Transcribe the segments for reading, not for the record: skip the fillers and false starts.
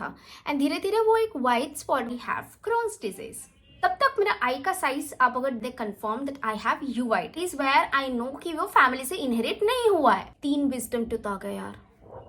था एंड धीरे धीरे वो एक white spot we have Crohn's disease. तब तक मेरा आई का साइज आप अगर they confirm that I have uveitis where I know कि वो फैमिली से इनहेरिट नहीं हुआ है। 3 विजडम टूथ आ गए यार,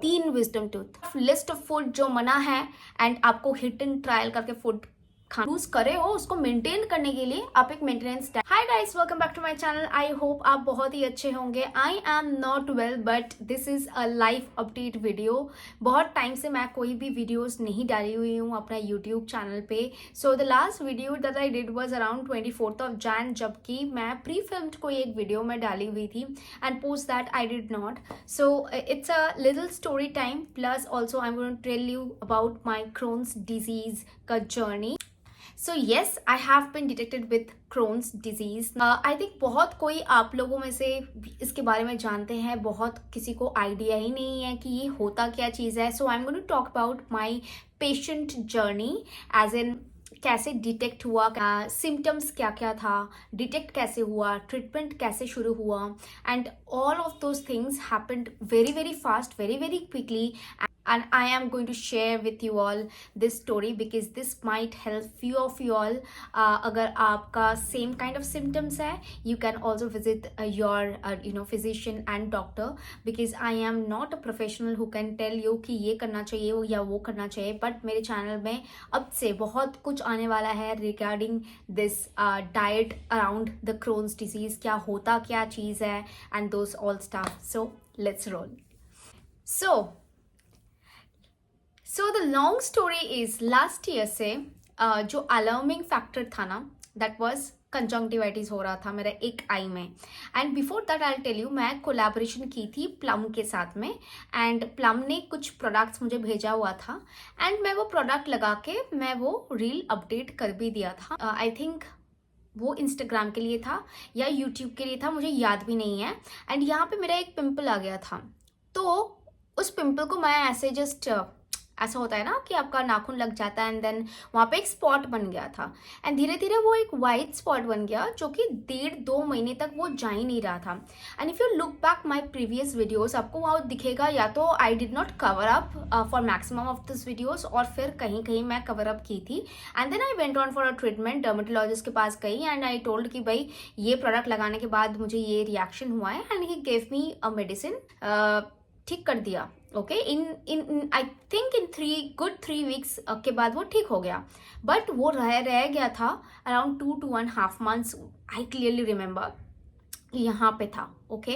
3 wisdom tooth. List of food जो मना है एंड आपको हिट एंड ट्रायल करके फूड यूज करे हो, उसको मेंटेन करने के लिए आप एक maintenance. Hi guys, welcome back to my channel. I hope आप बहुत ही अच्छे होंगे। I am not well but this is a life update video. बहुत टाइम से मैं कोई भी वीडियोस नहीं डाली हुई हूँ अपना यूट्यूब चैनल पे। So the last video that I did was around 24th of Jan, जबकि मैं प्री फिल्म्ड कोई एक वीडियो में डाली हुई थी and post that I did not. So it's a little story time plus also I am going to tell you about my Crohn's disease का journey. So yes, I have been detected with Crohn's disease. I think बहुत कोई आप लोगों में से इसके बारे में जानते हैं, बहुत किसी को आइडिया ही नहीं है कि ये होता क्या चीज़ है। So I am going to talk about my patient journey, as in कैसे डिटेक्ट हुआ, सिम्टम्स क्या क्या था, डिटेक्ट कैसे हुआ, ट्रीटमेंट कैसे शुरू हुआ, and all of those things happened very very fast, very very quickly. And I am going to share with you all this story because this might help few of you all. अगर आपका same kind of symptoms है, you can also visit your physician and doctor, because I am not a professional who can tell you कि ये करना चाहिए या वो करना चाहिए. but मेरे channel में अब से बहुत कुछ आने वाला है regarding this diet around the Crohn's disease, क्या होता क्या चीज़ है and those all stuff. So let's roll. So the long story is, last year से जो अलार्मिंग फैक्टर था ना, दैट वाज कंजंक्टिवाइटिस हो रहा था मेरा एक आई में. And before that I tell you, मैं कोलैबोरेशन की थी प्लम के साथ में एंड प्लम ने कुछ प्रोडक्ट्स मुझे भेजा हुआ था एंड मैं वो प्रोडक्ट लगा के मैं वो रील अपडेट कर भी दिया था. आई थिंक वो इंस्टाग्राम के लिए था या यूट्यूब के लिए था, मुझे याद भी नहीं है. एंड यहाँ पे मेरा एक पिंपल आ गया था, तो उस पिंपल को मैं ऐसे जस्ट ऐसा होता है ना कि आपका नाखून लग जाता है एंड देन वहाँ पे एक स्पॉट बन गया था एंड धीरे धीरे वो एक वाइट स्पॉट बन गया जो कि 1.5-2 महीने तक वो जा ही नहीं रहा था. And if you look back my previous videos, आपको वहाँ दिखेगा या तो I did not cover up for maximum of this videos, और फिर कहीं कहीं मैं कवर अप की थी. And then I went on for a treatment, dermatologist के पास गई एंड आई टोल्ड कि भाई ये प्रोडक्ट लगाने के बाद मुझे ये रिएक्शन हुआ है and he gave me a medicine. ठीक कर दिया. Okay, in I think in 3 weeks के बाद वो ठीक हो गया. बट वो रह गया था around 2.5 months. I clearly remember यहाँ पे था. Okay,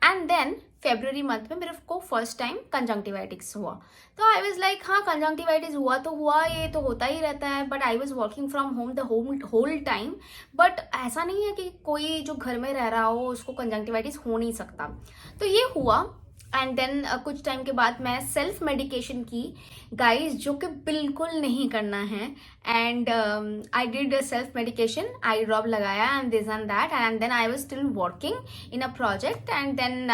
and then February month में मेरे को फर्स्ट टाइम कंजंक्टिवाइटिस हुआ. तो आई वाज लाइक हाँ, कंजंक्टिवाइटिस हुआ तो हुआ, ये तो होता ही रहता है. But I was working from home the whole time. But ऐसा नहीं है कि कोई जो घर में रह रहा हो उसको कंजंक्टिवाइटिस हो नहीं सकता. तो ये हुआ एंड देन कुछ टाइम के बाद मैं सेल्फ मेडिकेशन की गाइस, जो कि बिल्कुल नहीं करना है. And I did self medication, I drop लगाया and this and that, and then I was still working in a project and then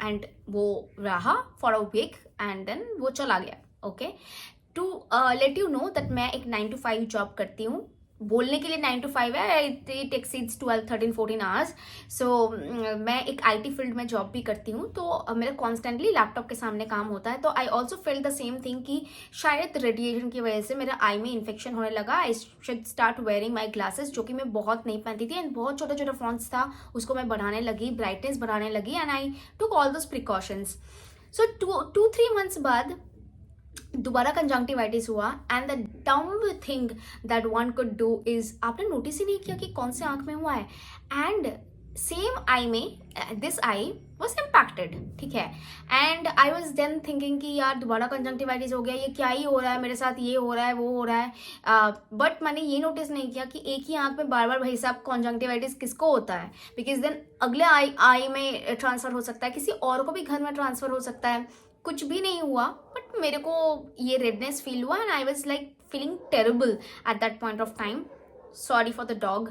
and वो रहा for a week and then वो चला गया. Okay, to let you know that मैं एक 9 to 5 job करती हूँ. बोलने के लिए 9 to 5 है, इट एक्सीड्स 12-13-14 आवर्स. सो मैं एक आईटी फील्ड में जॉब भी करती हूँ, तो मेरा कॉन्स्टेंटली लैपटॉप के सामने काम होता है. तो I also feel the same thing कि शायद रेडिएशन की वजह से मेरा आई में इन्फेक्शन होने लगा. I should start wearing my glasses, जो कि मैं बहुत नहीं पहनती थी एंड बहुत छोटा छोटा फॉन्ट्स था, उसको मैं बढ़ाने लगी, ब्राइटनेस बढ़ाने लगी and I took all those precautions. So 2-3 months बाद दोबारा कंजंक्टिवाइटिस हुआ एंड द डम thing that one could do is, आपने नोटिस ही नहीं किया कि कौन से आंख में हुआ है. एंड सेम आई में दिस आई वॉज इम्पैक्टेड. ठीक है, and I was than thinking कि यार दोबारा कंजंक्टिवाइटिस हो गया, ये क्या ही हो रहा है मेरे साथ, ये हो रहा है वो हो रहा है. बट मैंने ये नोटिस नहीं किया कि एक ही आंख में बार बार भाई साहब कंजंक्टिवाइटिस किसको होता है, बिकॉज देन अगले आई में ट्रांसफर हो सकता है, किसी और को भी घर में ट्रांसफर हो सकता है. कुछ भी नहीं हुआ बट मेरे को ये रेडनेस फील हुआ and I was like feeling terrible at that point of time. Sorry for the dog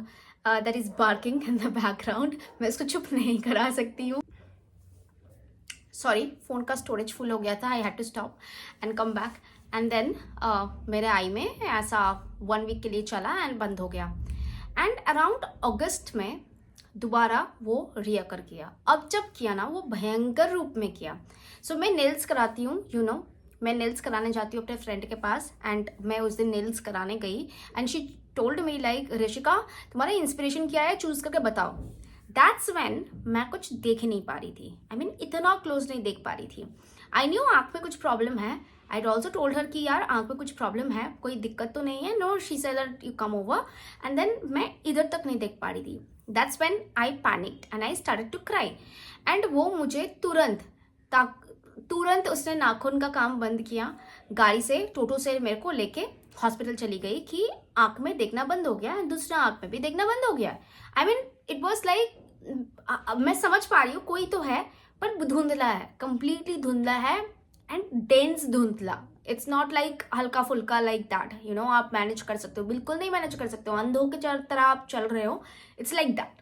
that is barking in the background. मैं इसको चुप नहीं करा सकती हूँ. सॉरी, फोन का स्टोरेज फुल हो गया था. I had to stop and come back. And then मेरे आई में ऐसा 1 week के लिए चला एंड बंद हो गया. एंड अराउंड अगस्त में दोबारा वो रिअकर किया. अब जब किया ना, वो भयंकर रूप में किया. सो मैं नेल्स कराती हूँ, यू नो, मैं नेल्स कराने जाती हूँ अपने फ्रेंड के पास, एंड मैं उस दिन नेल्स कराने गई and she told me like, Rishika तुम्हारा इंस्पिरेशन क्या है, चूज करके बताओ। दैट्स व्हेन मैं कुछ देख ही नहीं पा रही थी, आई मीन इतना क्लोज नहीं देख पा रही थी। आई न्यू आँख में कुछ प्रॉब्लम है। आई ऑल्सो टोल्ड हर कि यार आँख में कुछ प्रॉब्लम है, कोई दिक्कत तो नहीं है। No, she said that you come over, and then मैं इधर तक नहीं देख पा रही थी। That's when I panicked and I started to cry. And वो मुझे तुरंत उसने नाखून का काम बंद किया, गाड़ी से टोटो से मेरे को लेके हॉस्पिटल चली गई कि आँख में देखना बंद हो गया है, दूसरा आँख में भी देखना बंद हो गया है। I mean it was like, मैं समझ पा रही हूँ कोई तो है पर धुंधला है, कंप्लीटली धुंधला है एंड डेंस धुंधला। इट्स नॉट लाइक हल्का फुल्का लाइक दैट, यू नो, आप मैनेज कर सकते हो, बिल्कुल नहीं मैनेज कर सकते हो, अंधों के तरह आप चल रहे हो। It's like that.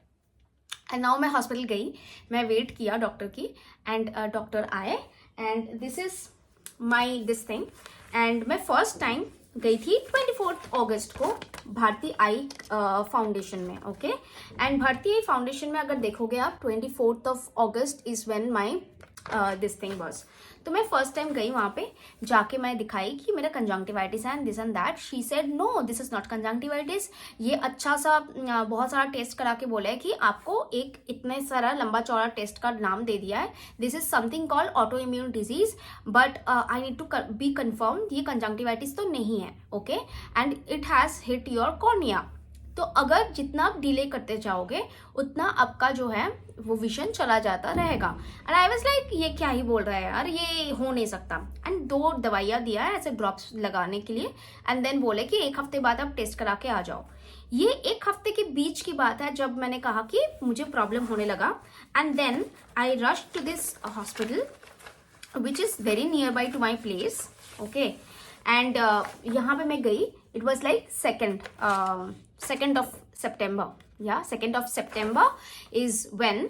And now मैं हॉस्पिटल गई, मैं वेट किया डॉक्टर की, एंड डॉक्टर आए and this is my this thing. And मैं फर्स्ट टाइम गई थी 24 अगस्त को भारती आई फाउंडेशन में, ओके। एंड भारती आई फाउंडेशन में अगर देखोगे आप 24 अगस्त is when my this thing was. तो मैं फर्स्ट टाइम गई वहाँ पे, जाके मैं दिखाई कि मेरा कंजंक्टिवाइटिस है and this and that. She said no, this is not conjunctivitis. ये अच्छा सा बहुत सारा टेस्ट करा के बोला है कि आपको एक इतने सारा लंबा चौड़ा टेस्ट का नाम दे दिया है, this is something called auto immune disease, but I need to be confirm ये कंजंक्टिवाइटिस तो नहीं है, okay, and it has hit your cornea. तो अगर जितना आप डिले करते जाओगे उतना आपका जो है वो विजन चला जाता रहेगा। एंड आई वाज लाइक ये क्या ही बोल रहा है यार, ये हो नहीं सकता। एंड 2 दवाइयाँ दिया है ऐसे ड्रॉप्स लगाने के लिए, एंड देन बोले कि 1 हफ्ते बाद आप टेस्ट करा के आ जाओ। ये 1 हफ्ते के बीच की बात है जब मैंने कहा कि मुझे प्रॉब्लम होने लगा। And then I rush to this hospital which is very nearby to my place, okay. And यहाँ पे मैं गई, it was like 2nd of September, या 2nd of September is when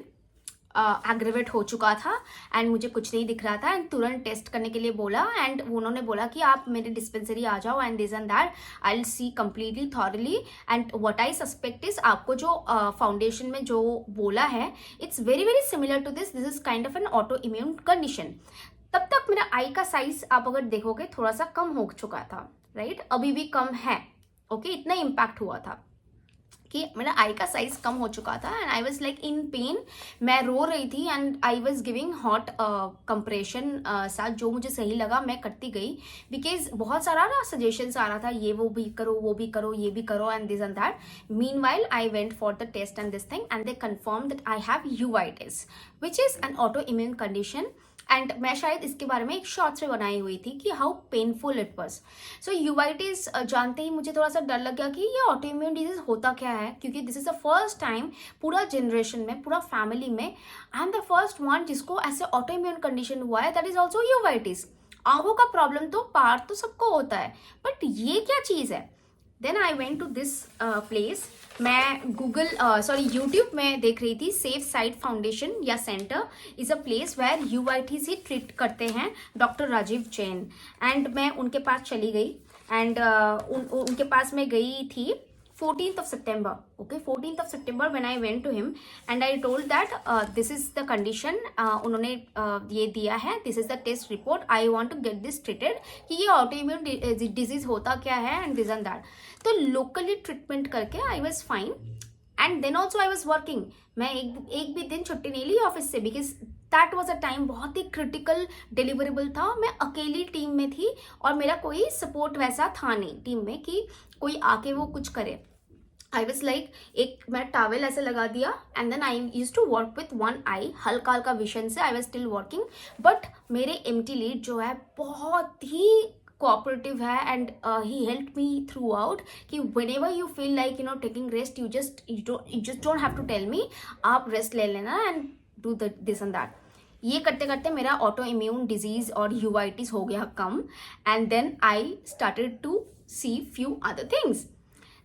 aggravate हो चुका था एंड मुझे कुछ नहीं दिख रहा था, एंड तुरंत टेस्ट करने के लिए बोला। एंड उन्होंने बोला कि आप मेरे डिस्पेंसरी आ जाओ and this and that, I will see completely thoroughly. And what I suspect is, आपको जो फाउंडेशन में जो बोला है it's very very similar to this is kind of an auto immune condition. तब तक मेरा आई का साइज आप अगर देखोगे थोड़ा सा कम हो चुका था, राइट, अभी भी कम है, ओके, इतना इम्पैक्ट हुआ था कि मेरा आई का साइज कम हो चुका था। And I was like in pen, मैं रो रही थी and I was giving hot compression साथ, जो मुझे सही लगा मैं करती गई, बिकॉज बहुत सारा ना सजेशंस आ रहा था, ये वो भी करो, वो भी करो, ये भी करो and this and that. Meanwhile I went for the test and this thing and they confirm that I have uveitis which is an auto immune condition. And मैं शायद इसके बारे में एक शॉर्ट्स में बनाई हुई थी कि how painful it was. So uveitis जानते ही मुझे थोड़ा सा डर लग गया कि ये ऑटो इम्यून डिजीज होता क्या है, क्योंकि this is the first time पूरा जनरेशन में, पूरा फैमिली में I am the first one जिसको ऐसे ऑटो इम्यून कंडीशन हुआ है, दैट इज ऑल्सो यूवाइटिस। आंखों का प्रॉब्लम तो पार तो सबको होता है, बट ये क्या चीज़ है। Then I went to this place, मैं यूट्यूब में देख रही थी, सेफ साइड फाउंडेशन या centre is a place where uveitis से ट्रीट करते हैं डॉक्टर राजीव जैन। एंड मैं उनके पास चली गई एंड उनके पास मैं गई थी 14th of September, okay, 14th of September when I went to him and I told that this is the condition, उन्होंने ये दिया है, this is the test report, I want to get this treated, कि ये autoimmune disease होता क्या है and this and that। तो locally treatment करके I was fine and then also I was working। मैं एक भी दिन छुट्टी नहीं ली ऑफिस से, because that was a time बहुत ही क्रिटिकल डिलीवरेबल था। मैं अकेली टीम में थी और मेरा कोई सपोर्ट वैसा था नहीं टीम में कि कोई आके वो कुछ करे। आई वॉज लाइक, एक मैं टावल ऐसे लगा दिया and then I use to work with one eye, हल्का हल्का विजन से I was still working. But मेरे एमटी लीड जो है बहुत ही कोऑपरेटिव है and he help me throughout कि whenever you feel like you know taking rest, you just don't have to tell me, आप rest ले लेना and do this and that. ये करते करते मेरा ऑटो इम्यून डिजीज और uveitis हो गया कम and then I started to see few other things.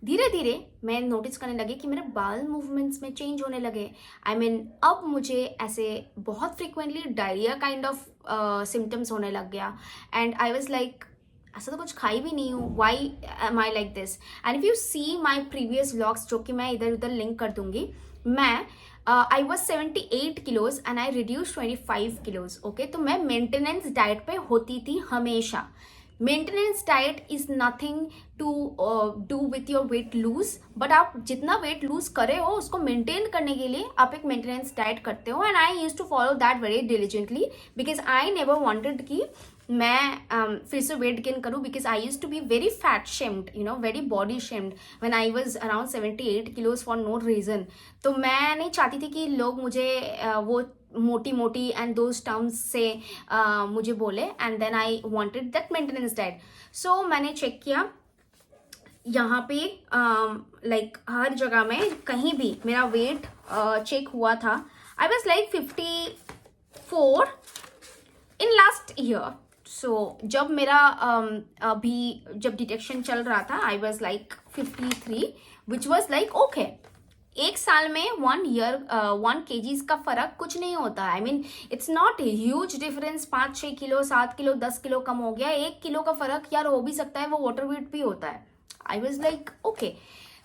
धीरे धीरे मैं नोटिस करने लगी कि मेरे बाल मूवमेंट्स में चेंज होने लगे। आई मीन अब मुझे ऐसे बहुत frequently diarrhoea kind of symptoms होने लग गया एंड आई वाज लाइक, ऐसा तो कुछ खाई भी नहीं हूँ, why am I like this. And if you see my previous vlogs, जो कि मैं इधर उधर लिंक कर दूंगी, मैं I was 78 kilos and I reduce 25 kilos. Okay, तो मैं मेंटेनेंस डाइट पे होती थी हमेशा. Maintenance diet is nothing to do with your weight lose, but आप जितना वेट लूज करे हो उसको मेंटेन करने के लिए आप एक मेंटेनेंस डाइट करते हो. And I use to follow that very diligently because I never wanted कि मैं फिर से वेट गेन करूँ, because I use to be very fat shamed, you know, very body shamed when I was around 78 kilos for no reason. तो मैं नहीं चाहती थी कि लोग मुझे वो मोटी मोटी एंड दोज टर्म्स से मुझे बोले. And then I wanted that maintenance diet. So मैंने चेक किया यहाँ पे लाइक हर जगह में कहीं भी मेरा वेट चेक हुआ था. I was like 54 in last year. So जब मेरा अभी जब डिटेक्शन चल रहा था I was like 53 which was like okay. एक साल में 1 ईयर 1 kgs का फर्क कुछ नहीं होता. I mean it's not huge difference. 5-6 kilo 7 kilo 10 kilo कम हो गया. 1 किलो का फर्क यार हो भी सकता है, वो वाटर वेट भी होता है. I was like okay.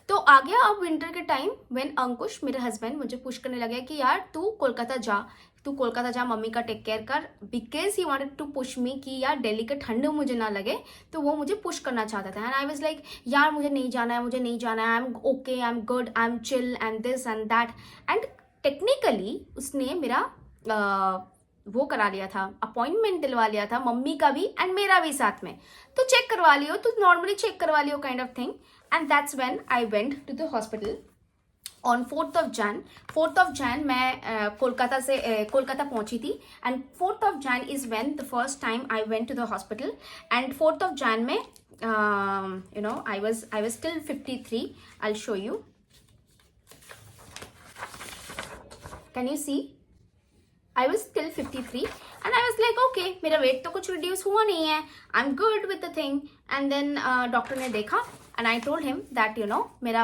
तो आ गया अब विंटर के टाइम व्हेन अंकुश मेरे हस्बैंड मुझे पुश करने लगे कि यार तू कोलकाता जा, मम्मी का टेक केयर कर. Because he wanted to push me कि यार दिल्ली का ठंड मुझे ना लगे, तो वो मुझे पुश करना चाहता था. एंड आई वाज लाइक यार मुझे नहीं जाना है, I am okay, I am good, I am chill and this and that. And technically उसने मेरा वो करा लिया था, अपॉइंटमेंट दिलवा लिया था, मम्मी का भी एंड मेरा भी साथ में. तो चेक करवा लियो, तो नॉर्मली चेक करवा लियो kind of thing. And that's when I went to the hospital on 4th of Jan. मैं कोलकाता पहुंची थी. And 4th of Jan is when the first time I went to the hospital. And 4th of Jan में you know I was still 53. I will show you. Can you see? I was still 53 and I was like okay, मेरा wait तो कुछ reduce हुआ नहीं है, I'm good with the thing. And then doctor ने देखा and I told him that you know मेरा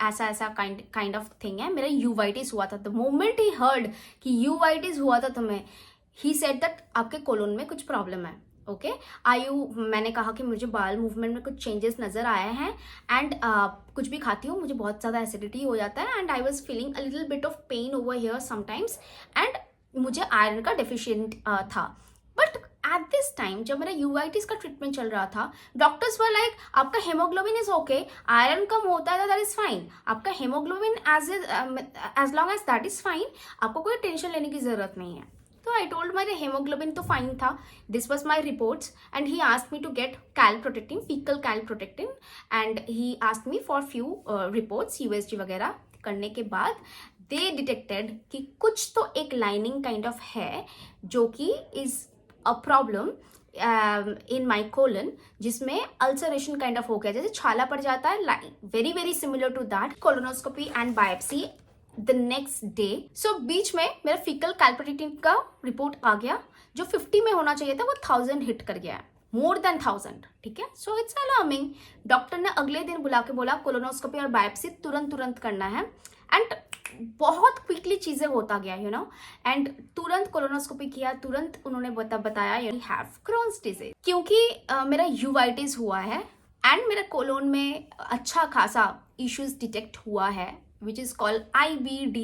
ऐसा kind of thing है, मेरा uveitis हुआ था. The moment he heard कि uveitis हुआ था तुम्हें, he said that आपके कोलोन में कुछ प्रॉब्लम है. ओके, मैंने कहा कि मुझे बाल मूवमेंट में कुछ चेंजेस नज़र आए हैं एंड कुछ भी खाती हूँ मुझे बहुत ज़्यादा एसिडिटी हो जाता है. And I was feeling a little bit of pain over here sometimes and मुझे आयरन का डेफिशिएंट था. बट एट दिस टाइम जब मेरा यूआईटीज का ट्रीटमेंट चल रहा था, डॉक्टर्स वर लाइक आपका हेमोग्लोबिन इज ओके, आयरन कम होता है दैट इज फाइन, आपका haemoglobin as long as that is fine, आपको कोई टेंशन लेने की जरूरत नहीं है. तो आई टोल्ड मेरे हेमोग्लोबिन तो फाइन था. This was my reports and he asked me to get calprotectin, faecal calprotectin. And he asked me for few reports USG वगैरह करने के बाद दे डिटेक्टेड कि कुछ तो एक लाइनिंग काइंड ऑफ है जो कि is a problem in my colon, जिसमें अल्सरेशन काइंड ऑफ हो गया, जैसे छाला पड़ जाता है, very very similar to that. Colonoscopy and biopsy the next day. So बीच में मेरा फीकल कैलप्रोटेक्टिन का रिपोर्ट आ गया, जो 50 में होना चाहिए था वो 1000 हिट कर गया है, मोर देन 1000. ठीक है, सो इट्स अलार्मिंग. डॉक्टर ने अगले दिन बुला के बोला कोलोनोस्कोपी और बायोप्सी तुरंत करना है. एंड बहुत क्विकली चीजें होता गया यू नो. एंड तुरंत कोलोनोस्कोपी किया, तुरंत उन्होंने बताया यू हैव क्रोन्स डिजीज. क्योंकि मेरा यूवाइटिस हुआ है एंड मेरा कोलोन में अच्छा खासा इश्यूज डिटेक्ट हुआ है, which is called IBD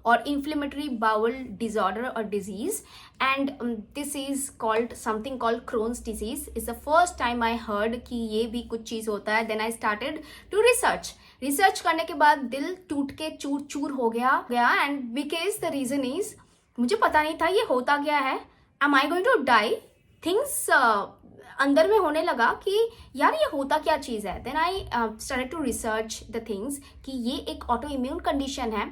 or inflammatory bowel disorder or disease. And this is called something called Crohn's disease. It's the first time I heard कि ये भी कुछ चीज़ होता है. Then I started to research करने के बाद दिल टूट के चूर हो गया. And because the reason is मुझे पता नहीं था ये होता क्या है. Am I going to die? Things अंदर में होने लगा कि यार ये होता क्या चीज़ है. Then I started to research the things कि ये एक ऑटो इम्यून कंडीशन है.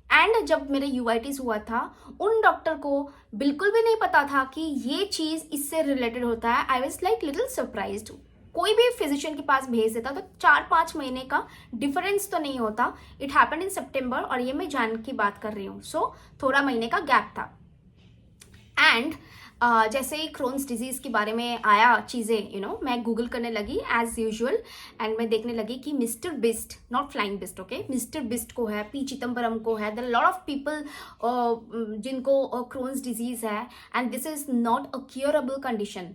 एंड जब मेरे यूआईटीज हुआ था उन डॉक्टर को बिल्कुल भी नहीं पता था कि ये चीज़ इससे रिलेटेड होता है. आई वाज लाइक लिटिल सरप्राइज्ड. कोई भी फिजिशियन के पास भेज देता तो 4-5 महीने का डिफरेंस तो नहीं होता. इट हैपेंड इन सितंबर और ये मैं जान की बात कर रही हूँ. सो थोड़ा महीने का गैप था. एंड जैसे ही क्रोन्स डिजीज के बारे में आया चीज़ें यू नो, मैं गूगल करने लगी एज यूजुअल. एंड मैं देखने लगी कि mister Bisht, not flying beast, okay, mister Bisht को है, पी चिदम्बरम को है, देयर लॉट ऑफ पीपल जिनको क्रोन्स डिजीज है. And this is not a curable condition.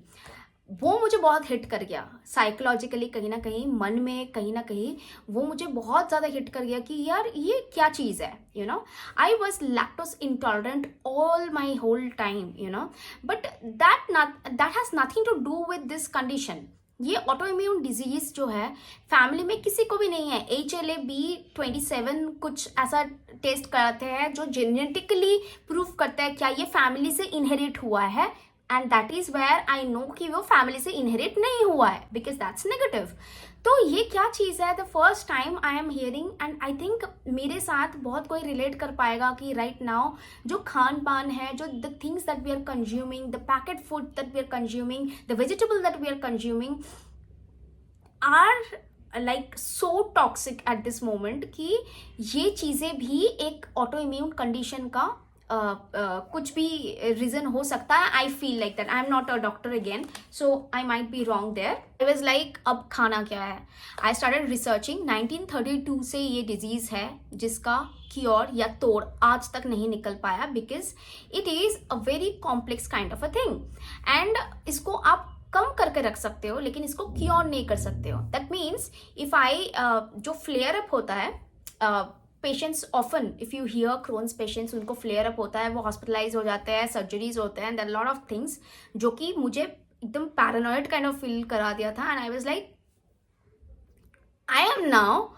वो मुझे बहुत हिट कर गया साइकोलॉजिकली, कहीं ना कहीं मन में, कहीं ना कहीं वो मुझे बहुत ज़्यादा हिट कर गया कि यार ये क्या चीज़ है, you know. I was lactose intolerant all my whole time, you know, but that has nothing to do with this condition. ये ऑटो इम्यून डिजीज जो है फैमिली में किसी को भी नहीं है। HLA-B27 कुछ ऐसा टेस्ट कराते हैं जो जेनेटिकली प्रूफ करता है क्या ये फैमिली से इनहेरिट हुआ है, and that is where I know कि वो फैमिली से इनहेरिट नहीं हुआ है, बिकॉज दैट्स नेगेटिव। तो ये क्या चीज़ है, the first time I am hearing, and I think मेरे साथ बहुत कोई रिलेट कर पाएगा कि राइट नाउ जो खान पान है, जो the things that we are consuming, the packet food that we are consuming, the vegetable that we are consuming are like so toxic at this moment कि ये चीज़ें भी एक ऑटो इम्यून कंडीशन का कुछ भी रीजन हो सकता है। I feel like that. I am not a doctor again, so I might be wrong there. I was like अब खाना क्या है। I started researching. 1932 से ये डिजीज है जिसका क्योर या तोड़ आज तक नहीं निकल पाया, because it is a very complex kind of a thing, and इसको आप कम करके रख सकते हो लेकिन इसको क्योर नहीं कर सकते हो। दैट मीन्स इफ आई जो फ्लेयर अप होता है, patients often, if you hear Crohn's patients, उनको फ्लेयर अप होता है, वो हॉस्पिटलाइज हो जाते हैं, सर्जरीज होते हैं, देयर लॉट ऑफ थिंग्स जो कि मुझे एकदम पैरानॉइड काइंड ऑफ फील करा दिया था। And I was like I am now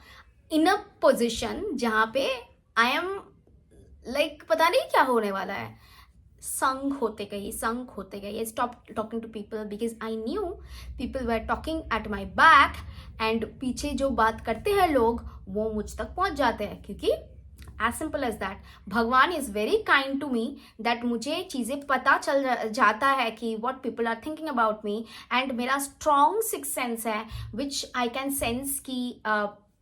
in a position जहाँ पे आई एम लाइक पता नहीं क्या होने वाला है। संग होते गई। I stop talking to people because I knew people were talking at my back, and पीछे जो बात करते हैं लोग वो मुझ तक पहुंच जाते हैं, क्योंकि एज सिंपल एज दैट भगवान is very kind to me that मुझे चीज़ें पता चल जाता है कि what people are thinking about me, and मेरा स्ट्रॉन्ग सिक्स सेंस है विच आई कैन सेंस कि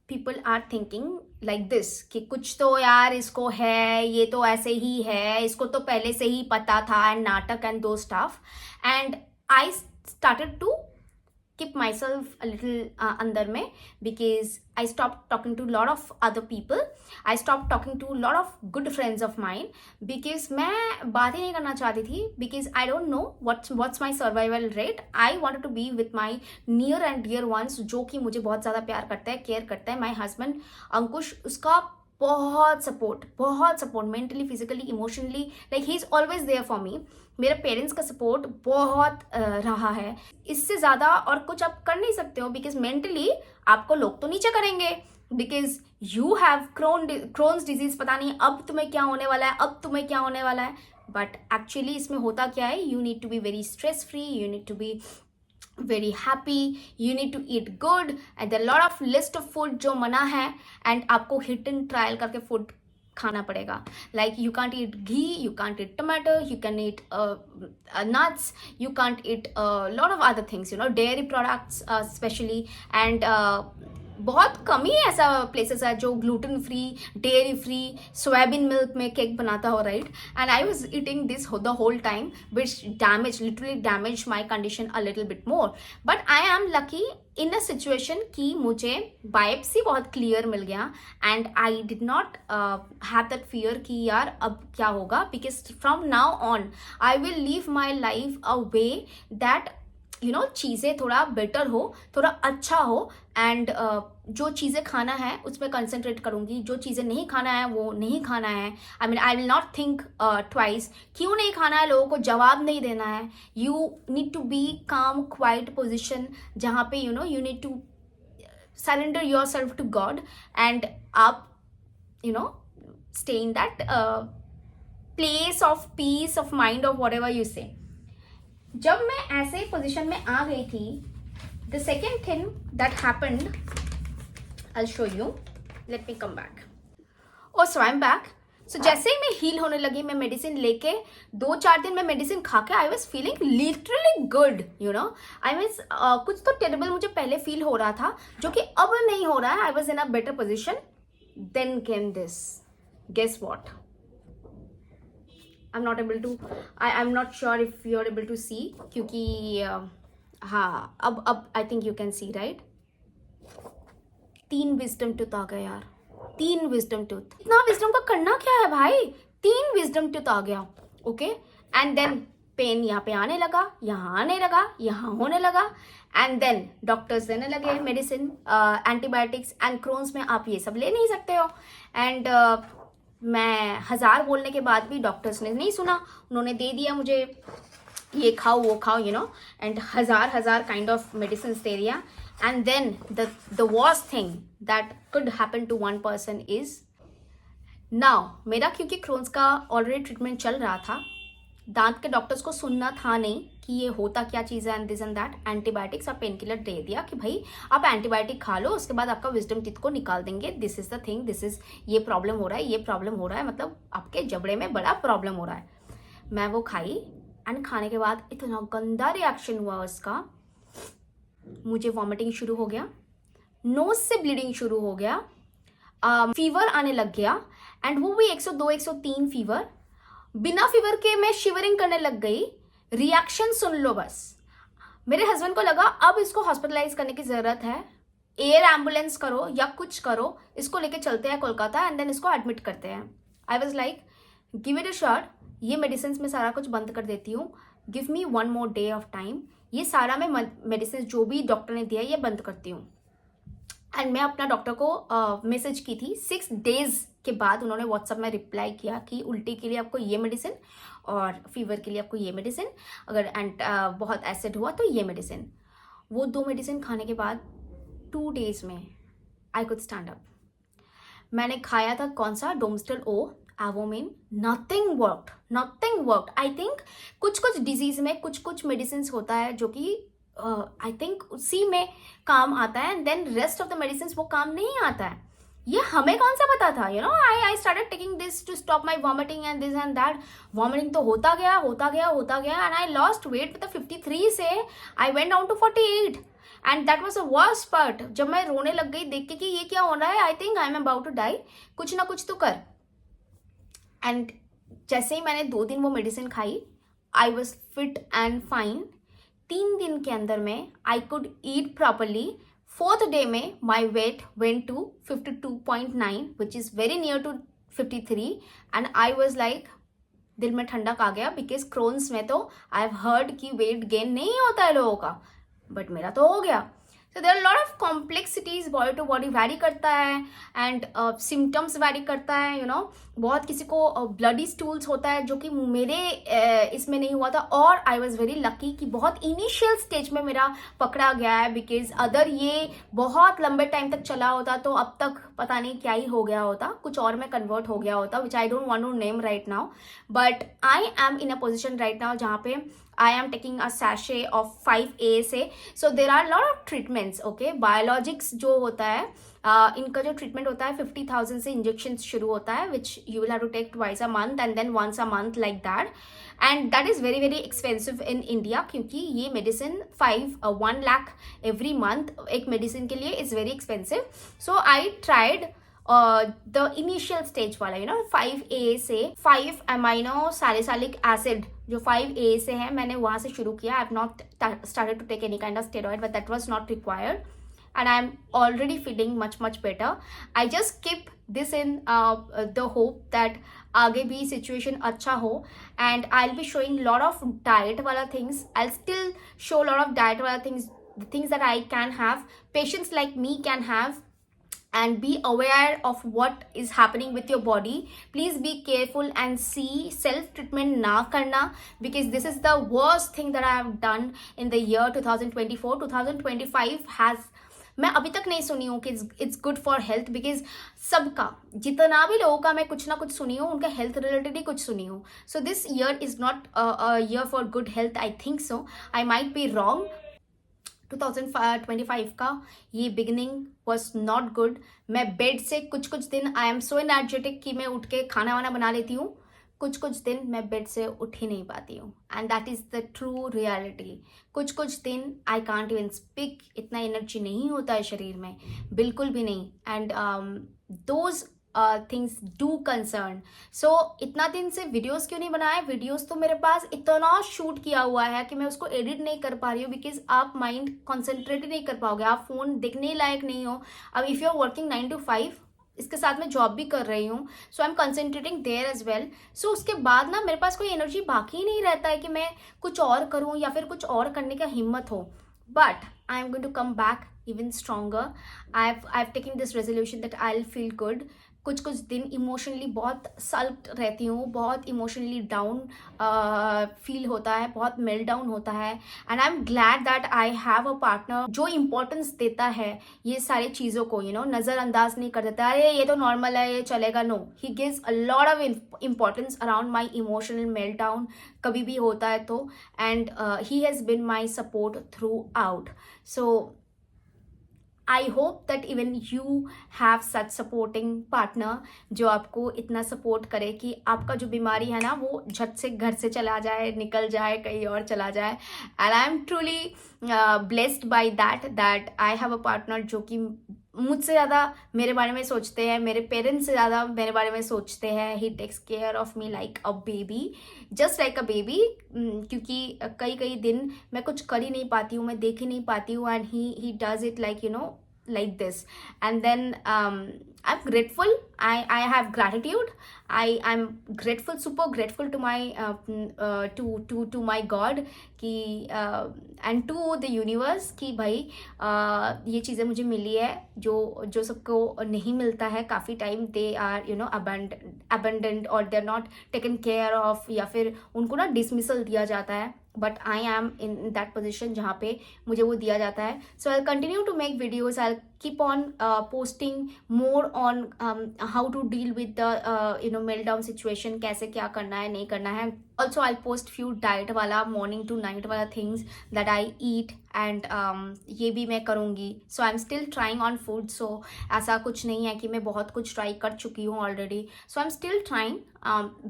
people are thinking like this कि कुछ तो यार इसको है, ये तो ऐसे ही है, इसको तो पहले से ही पता था, एंड नाटक and those stuff. And I started to keep myself a little अंदर में, because I stopped talking to a lot of other people. I stopped talking to a lot of good friends of mine because मैं बात ही नहीं करना चाहती थी, because I don't know what's my survival rate. I wanted to be with my near and dear ones जो कि मुझे बहुत ज़्यादा प्यार करता है, केयर करता है। My husband अंकुश, उसका बहुत support mentally, physically, emotionally, like he is always there for me. मेरे पेरेंट्स का सपोर्ट बहुत रहा है। इससे ज़्यादा और कुछ आप कर नहीं सकते हो, बिकॉज मेंटली आपको लोग तो नीचे करेंगे, because you have Crohn's disease. पता नहीं अब तुम्हें क्या होने वाला है, बट एक्चुअली इसमें होता क्या है, you need to be very stress free, you need to be very happy, you need to eat good, and there are lot of list of food जो मना है, and आपको hit and trial करके food खाना पड़ेगा। like you can't eat ghee, you can't eat tomato, you can eat nuts, you can't eat a lot of other things, you know, dairy products especially, and बहुत कम ही ऐसा places है जो gluten free, dairy free, soybean milk में cake बनाता हो, right. And I was eating this the whole time which literally damage my condition a little bit more. But I am lucky in a situation कि मुझे biopsy बहुत clear मिल गया, and I did not have that fear कि यार अब क्या होगा, because from now on I will live my life a way that you know चीज़ें थोड़ा बेटर हो, थोड़ा अच्छा हो, एंड जो चीज़ें खाना है उसमें कंसंट्रेट करूँगी, जो चीज़ें नहीं खाना है वो नहीं खाना है। I mean I will not think twice क्यों नहीं खाना है, लोगों को जवाब नहीं देना है। You need to be calm quite position जहाँ पे you know you need to surrender yourself to God, and आप you know stay in that place of peace of mind of whatever you say. जब मैं ऐसे position में आ गई थी, the second thing that happened, I show you, let me come back. Oh so I am back. So जैसे ही मैं हील होने लगी, मैं मेडिसिन लेके 2-4 दिन में मेडिसिन खा के आई was feeling literally good, you know. I means कुछ तो टेरेबल मुझे पहले फील हो रहा था जो कि अब नहीं हो रहा है। I was in a better position. Then came this, guess what, I'm not able to, I'm not sure if you're able to see, क्योंकि हाँ अब I think you can see, right? 3 wisdom tooth आ गया यार, 3 wisdom tooth. इतना wisdom का करना क्या है भाई, 3 विजडम टूथ आ गया, ओके। एंड देन पेन यहाँ पे आने लगा, यहाँ आने लगा, यहाँ होने लगा, एंड देन डॉक्टर्स देने लगे मेडिसिन, एंटीबायोटिक्स, एंड क्रोन्स में आप ये सब ले नहीं सकते हो। एंड मैं 1000 बोलने के बाद भी डॉक्टर्स ने नहीं सुना, उन्होंने दे दिया मुझे ये खाओ वो खाओ, यू नो, एंड हजार काइंड ऑफ मेडिसिन दे दिया। And then the worst thing that could happen to one person is now, मेरा क्योंकि क्रोन्स का ऑलरेडी ट्रीटमेंट चल रहा था, दांत के डॉक्टर्स को सुनना था नहीं कि ये होता क्या चीज़ है, and this and that, antibiotics और पेन किलर दे दिया कि भाई आप एंटीबायोटिक खा लो, उसके बाद आपका विजडम टीथ को निकाल देंगे, this is the thing, this is ये प्रॉब्लम हो रहा है, ये प्रॉब्लम हो रहा है, मतलब आपके जबड़े में बड़ा प्रॉब्लम हो रहा है। मैं वो खाई, एंड खाने के बाद इतना गंदा रिएक्शन हुआ उसका, मुझे वॉमिटिंग शुरू हो गया, नोज से ब्लीडिंग शुरू हो गया, फीवर आने लग गया, एंड वो भी 102 103 फीवर, बिना फीवर के मैं शिवरिंग करने लग गई। रिएक्शन सुन लो बस। मेरे हस्बैंड को लगा अब इसको हॉस्पिटलाइज करने की जरूरत है, एयर एम्बुलेंस करो या कुछ करो, इसको लेके चलते हैं कोलकाता एंड देन इसको एडमिट करते हैं। आई was like give it a shot, ये मेडिसिन में सारा कुछ बंद कर देती हूँ, give me 1 more day of time, ये सारा मैं मेडिसिन जो भी डॉक्टर ने दिया ये बंद करती हूँ। एंड मैं अपना डॉक्टर को मैसेज की थी, 6 days के बाद उन्होंने व्हाट्सएप में रिप्लाई किया कि उल्टी के लिए आपको ये मेडिसिन और फीवर के लिए आपको ये मेडिसिन, अगर बहुत एसिड हुआ तो ये मेडिसिन। वो 2 मेडिसिन खाने के बाद 2 days में आई कुड स्टैंड अप। मैंने खाया था कौन सा, डोमस्टल ओ, एवोमिन, नथिंग वर्कड। आई थिंक कुछ कुछ डिजीज में कुछ मेडिसिन होता है जो कि आई थिंक उसी में काम आता है, and then rest of the medicine वो काम नहीं आता है। ये हमें कौन सा पता था, you know. I started taking this to stop my vomiting and this and that. Vomiting तो होता गया, and I lost weight with 53 से I went down to 48, and that was the worst part. जब मैं रोने लग गई देख के कि ये क्या हो रहा है, I think I am about to die, कुछ ना कुछ तो कर। एंड जैसे ही मैंने 2 दिन वो मेडिसिन खाई, I was fit and fine. 3 दिन के अंदर में I could eat properly. 4th day में my weight went to 52.9 which is very near to 53, and I was like दिल में ठंडक आ गया, बिकॉज क्रोन्स में तो आई हैव हर्ड कि वेट गेन नहीं होता है लोगों का, बट मेरा तो हो गया। So there are lot of complexities, body to body vary करता है, एंड सिम्टम्स वैरी करता है, यू नो। बहुत किसी को ब्लडी स्टूल्स होता है जो कि मेरे इसमें नहीं हुआ था, और आई वॉज वेरी लकी कि बहुत इनिशियल स्टेज में मेरा पकड़ा गया है, बिकॉज अदर ये बहुत लंबे टाइम तक चला होता तो अब तक पता नहीं क्या ही हो गया होता, कुछ और में कन्वर्ट हो गया होता, which I don't want to name right now. But I am in a position right now जहाँ पे I am taking a sachet of 5 ASA. So there are a lot of treatments, okay? Biologics जो होता है, इनका जो treatment होता है 50,000 से इंजेक्शन शुरू होता है, which you will have to take twice a month and then once a month like that. And that is very very expensive in India, क्योंकि ये मेडिसिन 1 lakh every month एक मेडिसिन के लिए is very expensive. So I tried the initial stage वाला, you know, 5 ASA, 5 amino salicylic acid, जो 5 ASA है, मैंने वहाँ से शुरू किया। I have not started to take any kind of steroid, but that was not required, and I am already feeling much better. I just keep this in the hope that आगे भी situation अच्छा हो, and I'll be showing lot of diet वाला things. I'll still show lot of diet वाला things, the things that I can have, patients like me can have, and be aware of what is happening with your body. Please be careful and see, self treatment na karna, because this is the worst thing that I have done in the year 2024. 2025 has, मैं अभी तक नहीं सुनी हूँ कि it's good for health, because सबका जितना भी लोगों का मैं कुछ ना कुछ सुनी हूँ, उनका हेल्थ रिलेटेड ही कुछ सुनी हूँ। So this year is not a year for good health, I think so, I might be wrong. 2025 का ये बिगिनिंग वॉज नॉट गुड। मैं बेड से कुछ दिन आई एम सो एनर्जेटिक कि मैं उठ के खाना वाना बना लेती हूँ, कुछ दिन मैं बेड से उठ ही नहीं पाती हूँ, and that is the true reality. कुछ दिन आई कांट इवन स्पीक, इतना एनर्जी नहीं होता है शरीर में, बिल्कुल भी नहीं, and those things do concern. So इतना दिन से वीडियोस क्यों नहीं बनाए? वीडियोस तो मेरे पास इतना शूट किया हुआ है कि मैं उसको एडिट नहीं कर पा रही हूँ, बिकॉज आप माइंड कॉन्सेंट्रेट नहीं कर पाओगे, आप फोन देखने लायक नहीं हो। अब if you are working 9 to 5, इसके साथ मैं जॉब भी कर रही हूँ, so I am concentrating there as well. So उसके बाद ना मेरे पास कोई एनर्जी बाकी ही नहीं रहता है कि मैं कुछ और करूँ या फिर कुछ और करने का हिम्मत हो. But I am going to come back even stronger. I've taken this resolution that I'll feel good. कुछ कुछ दिन इमोशनली बहुत सल्ट रहती हूँ, बहुत इमोशनली डाउन फील होता है, बहुत मेल्ट डाउन होता है. And I am glad that I have a partner जो इम्पोर्टेंस देता है ये सारी चीज़ों को, नज़रअंदाज नहीं कर देता, अरे ये तो नॉर्मल है, ये चलेगा. No, he gives a lot of importance around my emotional meltdown कभी भी होता है तो. And he has been my support throughout. So I hope that even you have such supporting partner जो आपको इतना सपोर्ट करे कि आपका जो बीमारी है ना वो झट से घर से चला जाए, निकल जाए, कहीं और चला जाए. And I am truly blessed by that I have a partner जो कि मुझसे ज़्यादा मेरे बारे में सोचते हैं, मेरे पेरेंट्स से ज़्यादा मेरे बारे में सोचते हैं. He takes care of me like a baby, just like a baby. क्योंकि कई दिन मैं कुछ कर ही नहीं पाती हूँ, मैं देख ही नहीं पाती हूँ. And he does it like like this. And then I'm grateful. I have gratitude. I'm grateful, super grateful to my to my God कि and to the universe कि भाई ये चीज़ें मुझे मिली है जो सबको नहीं मिलता है काफ़ी time. They are abandoned or they're not taken care of, या फिर उनको ना dismissal दिया जाता है. But I am in that position जहाँ पे मुझे वो दिया जाता है. So I continue to make videos. I keep on posting more on how to deal with the meltdown situation, कैसे क्या करना है नहीं करना है. Also I post few diet वाला, मॉर्निंग टू नाइट वाला things that I eat. And ये भी मैं करूँगी. So I am still trying on food. सो ऐसा कुछ नहीं है कि मैं बहुत कुछ ट्राई कर चुकी हूँ already. So I am still trying,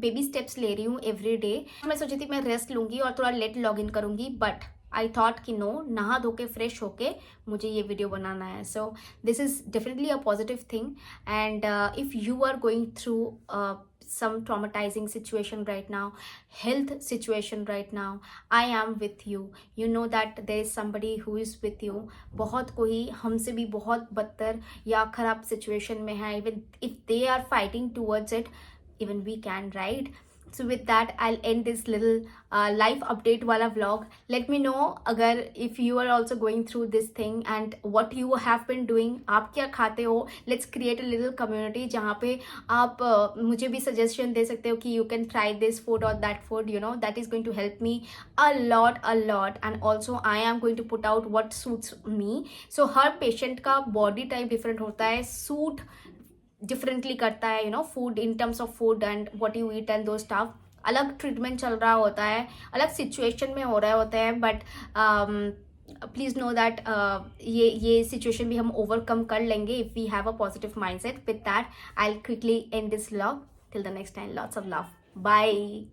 baby steps ले रही हूँ एवरी डे. मैं सोची थी मैं रेस्ट लूँगी और थोड़ा लेट लॉग इन करूँगी, बट आई थॉट कि नो, नहा धो के फ्रेश होके मुझे ये वीडियो बनाना है. So this is definitely a positive thing. And if you are going through some traumatizing situation right now, health situation right now, I am with you. You know that there is somebody who is with you. बहुत कोई हमसे भी बहुत बदतर या खराब situation में है. Even if they are fighting towards it, even we can, right? So with that, I'll end this little life update wala vlog. Let me know अगर if you are also going through this thing and what you have been doing. आप क्या खाते हो? Let's create a little community जहाँ पे आप मुझे भी suggestion दे सकते हो कि you can try this food or that food. That is going to help me a lot. And also I am going to put out what suits me. So her patient का body type different होता है, suit differently करता है. Food, in terms of food and what you eat and those stuff. अलग treatment चल रहा होता है, अलग सिचुएशन में हो रहे होते हैं. बट प्लीज़ नो दैट ये सिचुएशन भी हम ओवरकम कर लेंगे if we have a positive mindset. With that I will quickly end this vlog. Till the next time, lots of love. Bye.